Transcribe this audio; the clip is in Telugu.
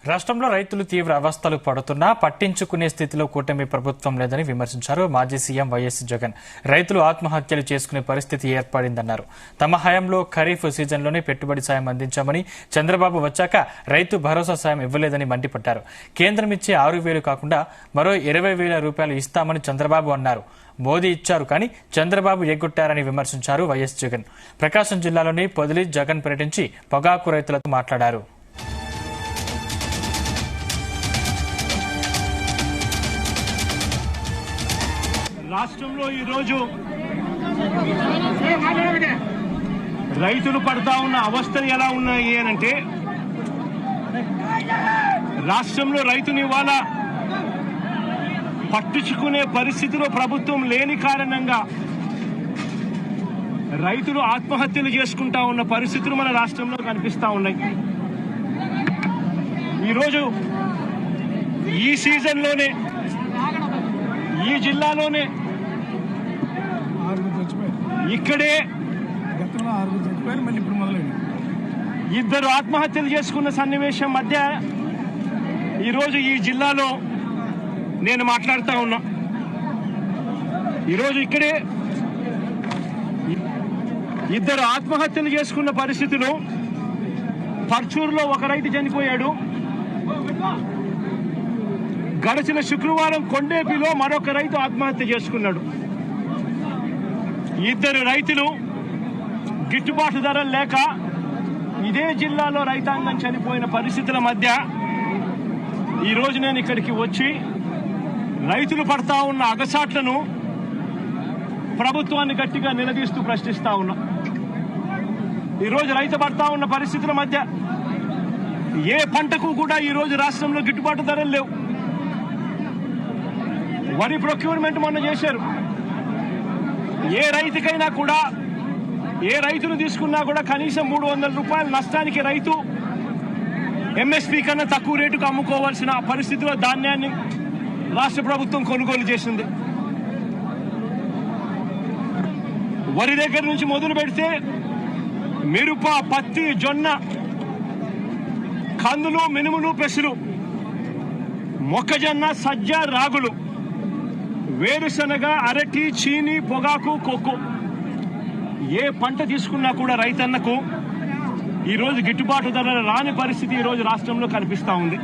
రాష్ట్రంలో రైతులు తీవ్ర అవస్థలు పడుతున్నా పట్టించుకునే స్థితిలో కూటమి ప్రభుత్వం లేదని విమర్శించారు మాజీ సీఎం వైఎస్ జగన్. రైతులు ఆత్మహత్యలు చేసుకునే పరిస్థితి ఏర్పడిందన్నారు. తమ హయాంలో ఖరీఫ్ సీజన్లోనే పెట్టుబడి సాయం అందించామని, చంద్రబాబు వచ్చాక రైతు భరోసా సాయం ఇవ్వలేదని మండిపడ్డారు. కేంద్రం ఇచ్చే 6,000 కాకుండా మరో 20,000 రూపాయలు ఇస్తామని చంద్రబాబు అన్నారు. మోదీ ఇచ్చారు కానీ చంద్రబాబు ఎగ్గొట్టారని విమర్శించారు వైఎస్ జగన్. ప్రకాశం జిల్లాలోని పొదిలి జగన్ పర్యటించి పొగాకు రైతులతో మాట్లాడారు. రాష్ట్రంలో ఈరోజు రైతులు పడతా ఉన్న అవస్థలు ఎలా ఉన్నాయి అంటే, రాష్ట్రంలో రైతుని ఇవాళ పట్టించుకునే పరిస్థితిలో ప్రభుత్వం లేని కారణంగా రైతులు ఆత్మహత్యలు చేసుకుంటా ఉన్న పరిస్థితులు మన రాష్ట్రంలో కనిపిస్తా ఉన్నాయి. ఈరోజు ఈ సీజన్లోనే ఈ జిల్లాలోనే ఇక్కడే 2 ఆత్మహత్యలు చేసుకున్న సన్నివేశం మధ్య ఈరోజు ఈ జిల్లాలో నేను మాట్లాడుతూ ఉన్నా. ఈరోజు ఇక్కడే 2 ఆత్మహత్యలు చేసుకున్న పరిస్థితులు. పర్చూరులో ఒక రైతు చనిపోయాడు. గడిచిన శుక్రవారం కొండేపిలో మరొక రైతు ఆత్మహత్య చేసుకున్నాడు. 2 రైతులు గిట్టుబాటు ధరలు లేక ఇదే జిల్లాలో రైతాంగం చనిపోయిన పరిస్థితుల మధ్య ఈరోజు నేను ఇక్కడికి వచ్చి రైతులు పడతా ఉన్న అగసాట్లను ప్రభుత్వాన్ని గట్టిగా నిలదీస్తూ ప్రశ్నిస్తా ఉన్నా. ఈరోజు రైతు పడతా ఉన్న పరిస్థితుల మధ్య ఏ పంటకు కూడా ఈరోజు రాష్ట్రంలో గిట్టుబాటు ధరలు లేవు. వరి ప్రొక్యూర్మెంట్ మొన్న చేశారు. ఏ రైతుకైనా కూడా, ఏ రైతును తీసుకున్నా కూడా కనీసం 300 రూపాయల నష్టానికి రైతు ఎంఎస్పీ కన్నా తక్కువ రేటుకు అమ్ముకోవాల్సిన పరిస్థితిలో ధాన్యాన్ని రాష్ట్ర ప్రభుత్వం కొనుగోలు చేసింది. వరి దగ్గర నుంచి మొదలు పెడితే మిరప, పత్తి, జొన్న, కందులు, మినుములు, పెసలు, మొక్కజొన్న, సజ్జ, రాగులు, వేరుశనగ, అరటి, చీని, పొగాకు, కోకో, ఏ పంట తీసుకున్నా కూడా రైతన్నకు ఈరోజు గిట్టుబాటు ధరలు రాని పరిస్థితి ఈరోజు రాష్ట్రంలో కనిపిస్తా ఉంది.